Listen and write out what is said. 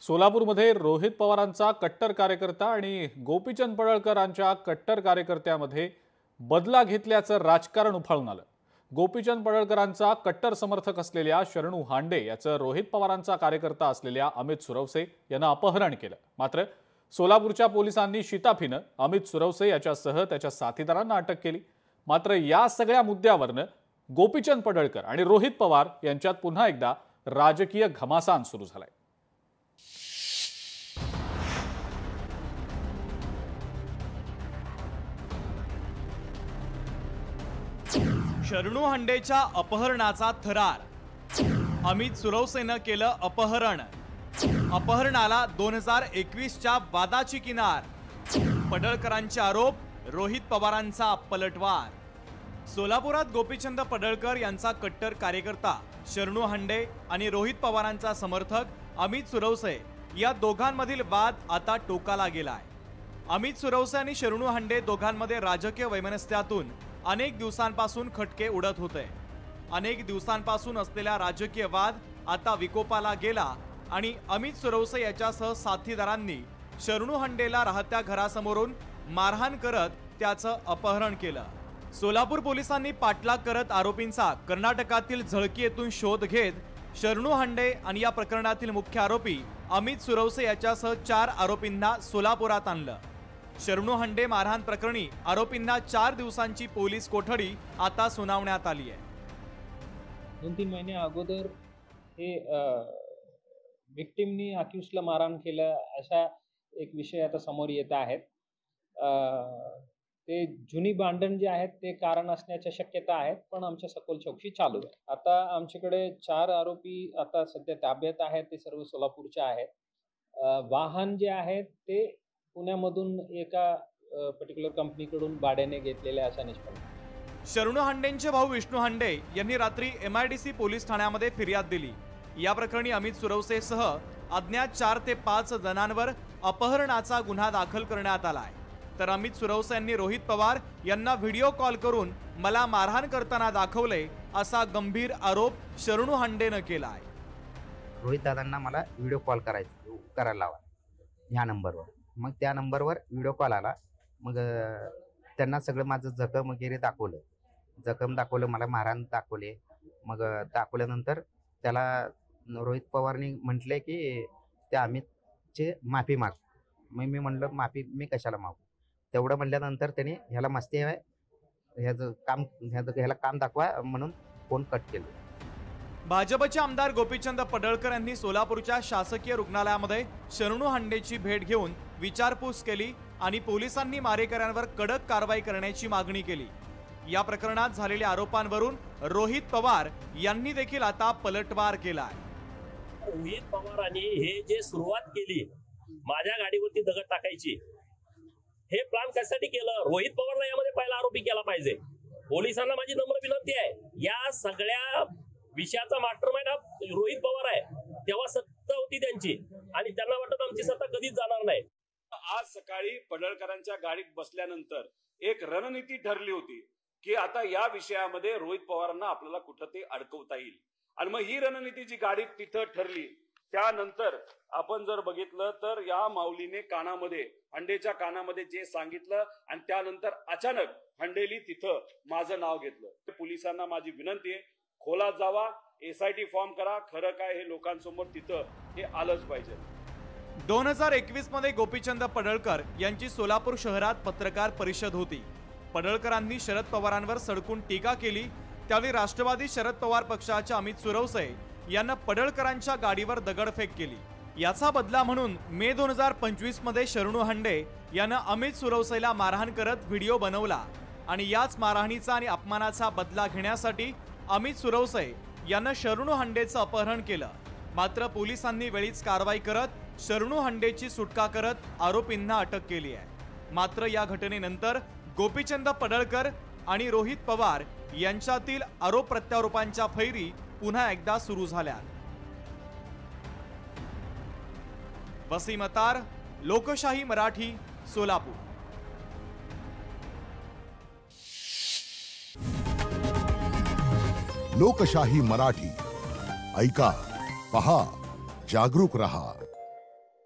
सोलापूरमध्ये रोहित पवारांचा कट्टर कार्यकर्ता आणि गोपीचंद पडळकरांच्या कट्टर कार्यकर्त्यामध्ये बदला घेतल्याचं राजकारण उफाळून आलं। गोपीचंद पडळकरांचा कट्टर समर्थक असलेल्या शरणू हांडे याचं रोहित पवारांचा कार्यकर्ता असलेल्या अमित सुरवसे यांना अपहरण केलं। मात्र सोलापूरच्या पोलिसांनी शिताफीनं अमित सुरवसे याच्यासह त्याच्या साथीदारांना अटक केली। मात्र या सगळ्या मुद्द्यावरनं गोपीचंद पडळकर आणि रोहित पवार यांच्यात पुन्हा एकदा राजकीय घमासान सुरू झालाय। शरणू हांडेच्या अपहरणाचा थरार, अमित सुरवसेनं केलं अपहरण, अपहरणाला 2021च्या वादाची किनार, पडळकरांचे आरोप, रोहित पवारांचा पलटवार। सोलापुरात गोपीचंद पडळकर यांचा कट्टर कार्यकर्ता शरणू हांडे आणि रोहित पवारांचा समर्थक अमित सुरवसे या दोघांमधील वाद आता टोकाला गेलाय। अमित सुरवसे आणि शरणू हांडे दोघांमध्ये राजकीय वैमनस्यातून अनेक दिवसांपासून खटके उडत होते। अनेक दिवसांपासून असलेला राजकीय वाद आता विकोपाला गेला आणि अमित सुरवसे याच्यासह साथीदारांनी शरणू हांडेला राहत्या घरासमोरून मारहाण करत त्याचं अपहरण केलं। सोलापूर पोलिसांनी पाठलाग करत आरोपींचा कर्नाटकातील झळकी येथून शोध घेत शरणू हांडे आणि या प्रकरणातील मुख्य आरोपी अमित सुरवसे याच्यासह 4 आरोपींना सोलापुरात आणलं। शरणू हांडे मारहाण प्रकरणी आरोपींना 4 दिवसांची पोलीस कोठडी आता सुनावण्यात आली आहे। 2-3 महिने अगोदर हे विक्टिमनी अक्यूजला मारहाण केलं असा एक विषय आता समोर येत आहेत। ते जुनी भांडण जे आहेत ते कारण असण्याच्या शक्यता आहेत, पण आमच्या सखोल चौकशी चालू आहे। आता आमच्याकडे 4 आरोपी आता सध्या ताब्यात आहेत, ते सर्व सोलापूरचे आहेत। वाहन जे आहेत ते पुण्यामधून एका पर्टिक्युलर कंपनीकडून भाड्याने घेतलेले असा निष्पन्न। शरणू हांडेंचे भाऊ विष्णू हांडे यांनी रात्री MIDC पोलीस ठाण्यामध्ये फिर्याद दिली। या प्रकरणी अमित सुरवसेसह अज्ञात 4 ते 5 जणांवर अपहरणाचा गुन्हा दाखल करण्यात आलाय। तर अमित सुरवसे यांनी रोहित पवार यांना व्हिडिओ कॉल करून मला मारहाण करताना दाखवले असा गंभीर आरोप शरणू हांडेनं केलाय। रोहित दादांना मला व्हिडिओ कॉल करायला लावा ह्या नंबरवर। मग त्या नंबरवर व्हिडिओ कॉल आला। मग त्यांना सगळं माझं जखम वगैरे दाखवलं, जखम दाखवलं, मला मारहाण दाखवले। मग दाखवल्यानंतर त्याला रोहित पवारनी म्हटले की त्या अमितचे माफी माग। मग मी म्हणलं माफी मी कशाला मागू। तेवढं म्हणल्यानंतर त्याने ह्याला मस्ती आहे, ह्याला काम दाखवा म्हणून फोन कट केला। भाजपचे आमदार गोपीचंद पडळकर यांनी सोलापूरच्या शासकीय रुग्णालयामध्ये शरणू हांडेची भेट घेऊन विचारपूस केली आणि पोलिसांनी मारेकऱ्यांवर कडक कारवाई करण्याची मागणी केली। या प्रकरणात झालेल्या आरोपांवरून रोहित पवार यांनी देखील आता पलटवार केलाय। रोहित पवारांनी हे जे सुरुवात केली माझ्या गाडीवरती दगड टाकायची, हे प्लॅन कशासाठी केलं? रोहित पवारला यामध्ये पहिला आरोपी केला पाहिजे। पोलिसांना माझी नम्र विनंती आहे, या सगळ्या विषयाचा मास्टरमाइंड हा रोहित पवार आहे। तेव्हा सत्ता होती त्यांची आणि त्यांना वाटत आमची सत्ता कधीच जाणार नाही। आज सकाळी पडळकरांच्या गाडीत बसल्यानंतर एक रणनीती ठरली होती की आता या विषयामध्ये रोहित पवारांना आपल्याला कुठं ते अडकवता येईल। आणि मग ही रणनीती जी गाडीत तिथं ठरली, त्यानंतर आपण जर बघितलं तर या माऊलीने कानामध्ये, हांडेच्या कानामध्ये जे सांगितलं आणि त्यानंतर अचानक हांडेली तिथं माझं नाव घेतलं। पोलिसांना माझी विनंती आहे, खोलात जावा, SIT फॉर्म करा, खरं काय हे लोकांसमोर तिथं हे आलंच पाहिजे। 2021 मध्ये गोपीचंद पडळकर यांची सोलापूर शहरात पत्रकार परिषद होती। पडळकरांनी शरद पवारांवर सडकून टीका केली। त्यावेळी राष्ट्रवादी शरद पवार पक्षाच्या अमित सुरवसे यांना पडळकरांच्या गाडीवर दगडफेक केली। याचा बदला म्हणून मे 2025 मध्ये शरणू हांडे यांना अमित सुरवसेला मारहाण करत व्हिडिओ बनवला आणि याच मारहाणीचा आणि अपमानाचा बदला घेण्यासाठी अमित सुरवसे यांना शरणू हांडेचं अपहरण केलं। मात्र पोलिसांनी वेळीच कारवाई करत शरणू हांडेची सुटका करत आरोपींना अटक केली आहे। मात्र या घटनेनंतर गोपीचंद पडळकर आणि रोहित पवार यांच्यातील आरोप प्रत्यारोपांच्या फैरी पुन्हा एकदा सुरू झाल्या। वसीम अतार, लोकशाही मराठी, सोलापूर। लोकशाही मराठी, ऐका, पहा, जागरूक रहा।